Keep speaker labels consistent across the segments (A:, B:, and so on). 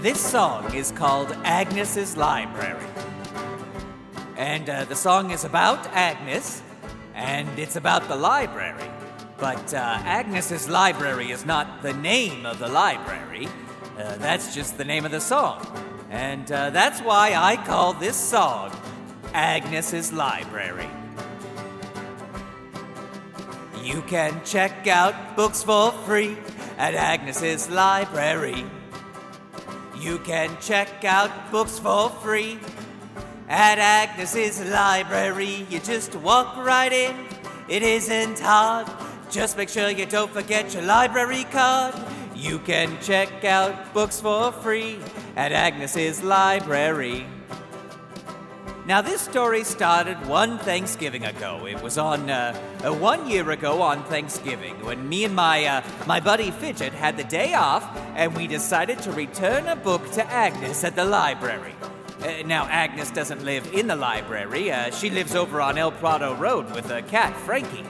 A: This song is called Agnes's Library. And the song is about Agnes, and it's about the library. But Agnes's Library is not the name of the library. That's just the name of the song. And that's why I call this song Agnes's Library. You can check out books for free at Agnes's Library. You can check out books for free at Agnes's Library. You just walk right in, it isn't hard. Just make sure you don't forget your library card. You can check out books for free at Agnes's Library. Now, this story started one Thanksgiving ago. It was on 1 year ago on Thanksgiving when me and my buddy Fidget had the day off, and we decided to return a book to Agnes at the library. Now, Agnes doesn't live in the library. She lives over on El Prado Road with her cat, Frankie.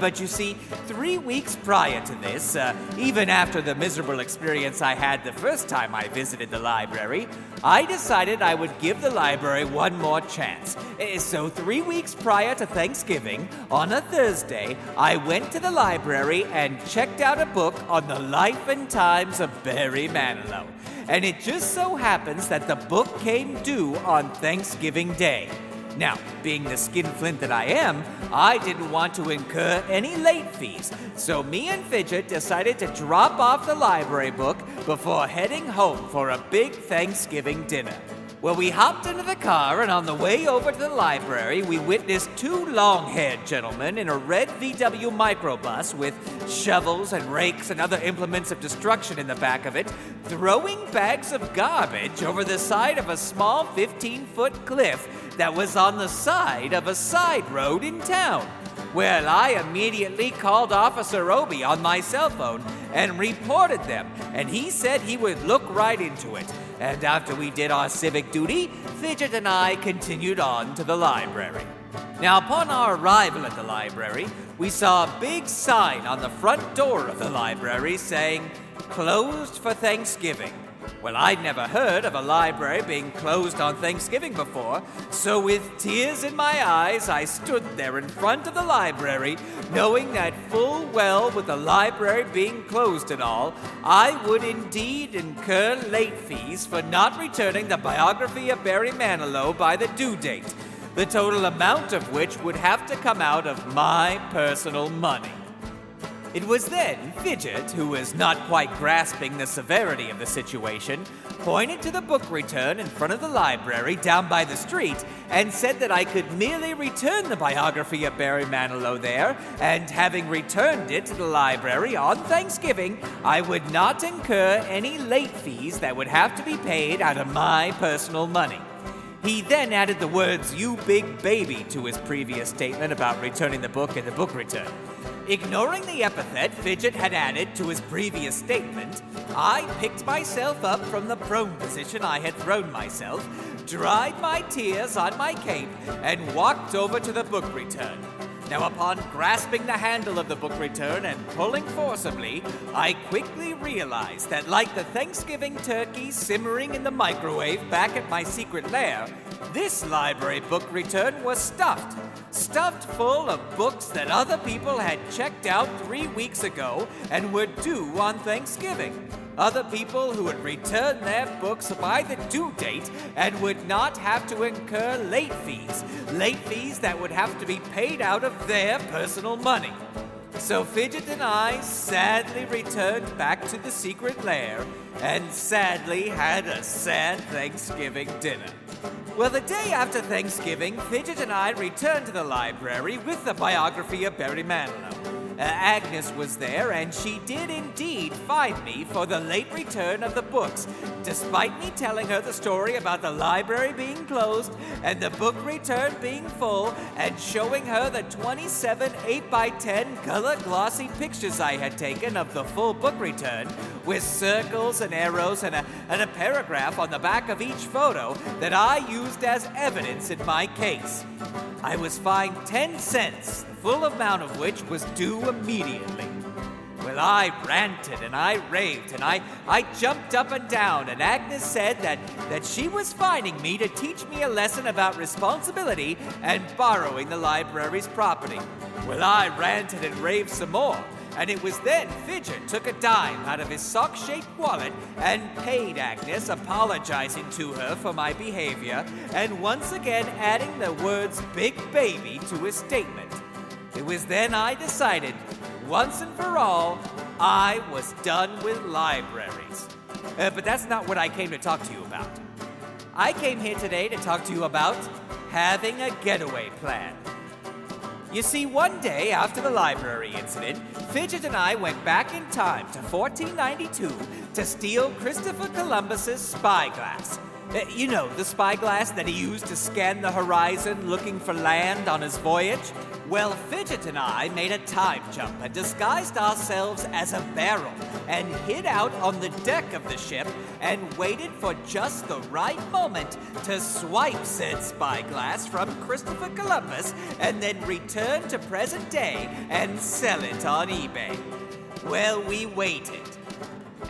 A: But you see, 3 weeks prior to this, even after the miserable experience I had the first time I visited the library, I decided I would give the library one more chance. So 3 weeks prior to Thanksgiving, on a Thursday, I went to the library and checked out a book on the life and times of Barry Manilow. And it just so happens that the book came due on Thanksgiving Day. Now, being the skinflint that I am, I didn't want to incur any late fees, so me and Fidget decided to drop off the library book before heading home for a big Thanksgiving dinner. Well, we hopped into the car, and on the way over to the library, we witnessed 2 long-haired gentlemen in a red VW microbus with shovels and rakes and other implements of destruction in the back of it, throwing bags of garbage over the side of a small 15-foot cliff that was on the side of a side road in town. Well, I immediately called Officer Obi on my cell phone and reported them, and he said he would look right into it. And after we did our civic duty, Fidget and I continued on to the library. Now, upon our arrival at the library, we saw a big sign on the front door of the library saying, "Closed for Thanksgiving." Well, I'd never heard of a library being closed on Thanksgiving before, so with tears in my eyes, I stood there in front of the library, knowing that full well with the library being closed and all, I would indeed incur late fees for not returning the biography of Barry Manilow by the due date, the total amount of which would have to come out of my personal money. It was then Fidget, who was not quite grasping the severity of the situation, pointed to the book return in front of the library down by the street and said that I could merely return the biography of Barry Manilow there, and having returned it to the library on Thanksgiving, I would not incur any late fees that would have to be paid out of my personal money. He then added the words, "you big baby," to his previous statement about returning the book and the book return. Ignoring the epithet Fidget had added to his previous statement, I picked myself up from the prone position I had thrown myself, dried my tears on my cape, and walked over to the book return. Now, upon grasping the handle of the book return and pulling forcibly, I quickly realized that, like the Thanksgiving turkey simmering in the microwave back at my secret lair, this library book return was stuffed full of books that other people had checked out 3 weeks ago and were due on Thanksgiving. Other people who would return their books by the due date and would not have to incur late fees that would have to be paid out of their personal money. So Fidget and I sadly returned back to the secret lair and sadly had a sad Thanksgiving dinner. Well, the day after Thanksgiving, Fidget and I returned to the library with the biography of Barry Manilow. Agnes was there, and she did indeed fine me for the late return of the books, despite me telling her the story about the library being closed and the book return being full, and showing her the 27 8x10 color glossy pictures I had taken of the full book return, with circles and arrows and a paragraph on the back of each photo that I used as evidence in my case. I was fined 10 cents, the full amount of which was due immediately. Well, Well, I ranted and I raved and I jumped up and down, and Agnes said that she was finding me to teach me a lesson about responsibility and borrowing the library's property. Well, I ranted and raved some more, and it was then Fidget took a dime out of his sock-shaped wallet and paid Agnes, apologizing to her for my behavior and once again adding the words "big baby" to his statement. It was then I decided, once and for all, I was done with libraries. But that's not what I came to talk to you about. I came here today to talk to you about having a getaway plan. You see, one day after the library incident, Fidget and I went back in time to 1492 to steal Christopher Columbus's spyglass. You know, the spyglass that he used to scan the horizon looking for land on his voyage? Well, Fidget and I made a time jump and disguised ourselves as a barrel and hid out on the deck of the ship and waited for just the right moment to swipe said spyglass from Christopher Columbus and then return to present day and sell it on eBay. Well, we waited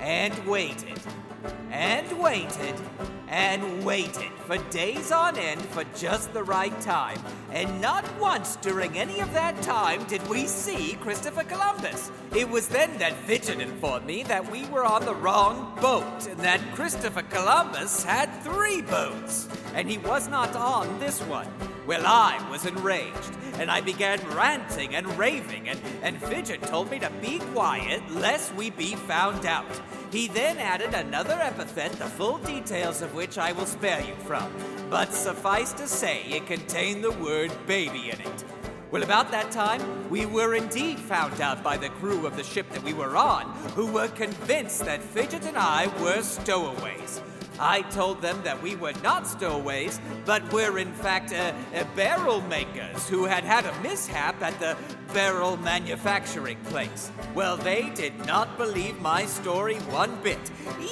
A: and waited and waited and waited for days on end for just the right time. And not once during any of that time did we see Christopher Columbus. It was then that Fidget informed me that we were on the wrong boat and that Christopher Columbus had 3 boats, and he was not on this one. Well, I was enraged, and I began ranting and raving, and Fidget told me to be quiet lest we be found out. He then added another epithet, the full details of which I will spare you from, but suffice to say it contained the word baby in it. Well, about that time, we were indeed found out by the crew of the ship that we were on, who were convinced that Fidget and I were stowaways. I told them that we were not stowaways, but were in fact barrel makers who had had a mishap at the barrel manufacturing place. Well, they did not believe my story one bit,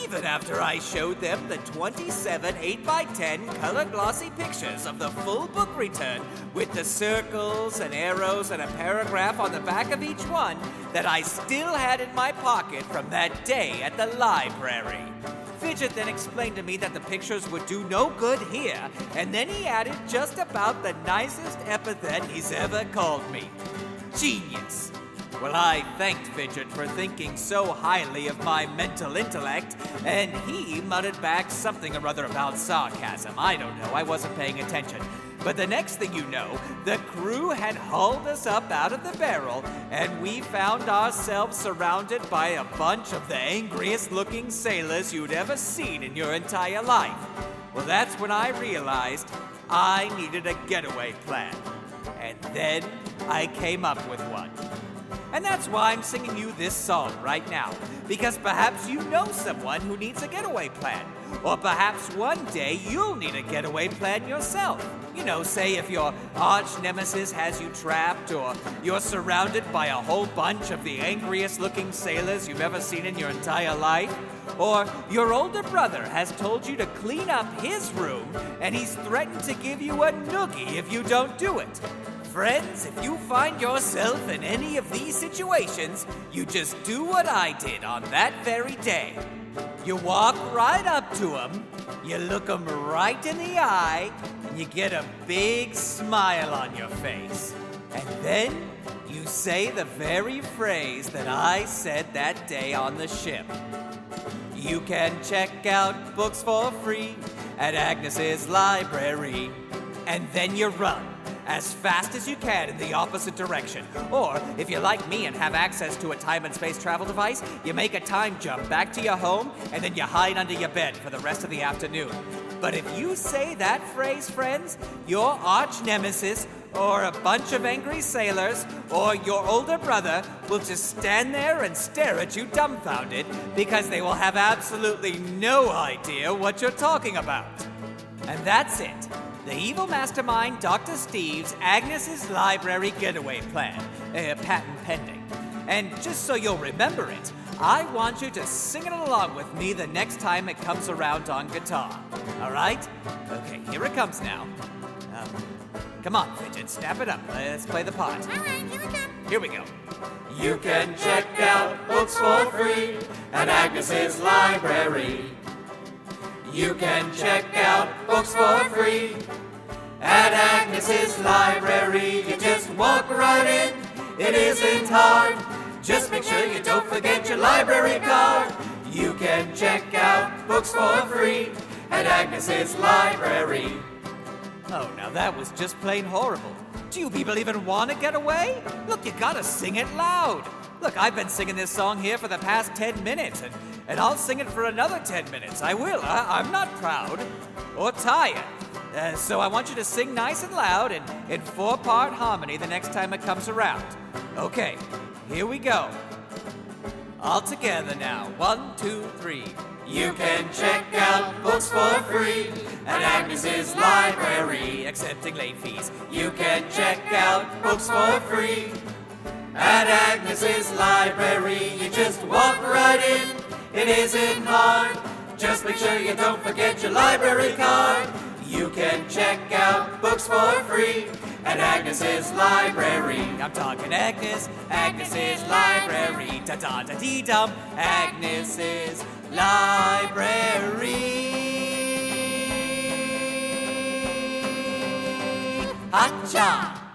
A: even after I showed them the 27 8x10 color glossy pictures of the full book return with the circles and arrows and a paragraph on the back of each one that I still had in my pocket from that day at the library. Fidget then explained to me that the pictures would do no good here, and then he added just about the nicest epithet he's ever called me. Genius. Well, I thanked Fidget for thinking so highly of my mental intellect, and he muttered back something or other about sarcasm. I don't know, I wasn't paying attention. But the next thing you know, the crew had hauled us up out of the barrel, and we found ourselves surrounded by a bunch of the angriest looking sailors you'd ever seen in your entire life. Well, that's when I realized I needed a getaway plan. And then I came up with one. And that's why I'm singing you this song right now, because perhaps you know someone who needs a getaway plan. Or perhaps one day you'll need a getaway plan yourself. You know, say if your arch nemesis has you trapped, or you're surrounded by a whole bunch of the angriest looking sailors you've ever seen in your entire life. Or your older brother has told you to clean up his room, and he's threatened to give you a noogie if you don't do it. Friends, if you find yourself in any of these situations, you just do what I did on that very day. You walk right up to him, you look him right in the eye, and you get a big smile on your face. And then you say the very phrase that I said that day on the ship. You can check out books for free at Agnes's library. And then you run as fast as you can in the opposite direction. Or, if you're like me and have access to a time and space travel device, you make a time jump back to your home, and then you hide under your bed for the rest of the afternoon. But if you say that phrase, friends, your arch nemesis, or a bunch of angry sailors, or your older brother will just stand there and stare at you dumbfounded, because they will have absolutely no idea what you're talking about. And that's it. The evil mastermind, Dr. Steve's Agnes's Library Getaway Plan, patent pending. And just so you'll remember it, I want you to sing it along with me the next time it comes around on guitar. All right? Okay, here it comes now. Come on, Fidget, snap it up. Let's play the part.
B: All right, here we go.
A: Here we go. You can check out books for free at Agnes's library. You can check out books for free at Agnes's library. You just walk right in, it isn't hard. Just make sure you don't forget your library card. You can check out books for free at Agnes's library. Oh, now that was just plain horrible. Do you people even want to get away? Look, you gotta sing it loud. Look, I've been singing this song here for the past 10 minutes, and I'll sing it for another 10 minutes. I will. I'm not proud or tired. So I want you to sing nice and loud and in 4-part harmony the next time it comes around. Okay, here we go. All together now. 1, 2, 3. You can check out books for free at Agnes's library, accepting late fees. You can check out books for free at Agnes's library. You just walk right in, it isn't hard. Just make sure you don't forget your library card. You can check out books for free at Agnes's library. I'm talking Agnes, Agnes's library. Da-da-da-dee-dum, Agnes's library. Ha-cha!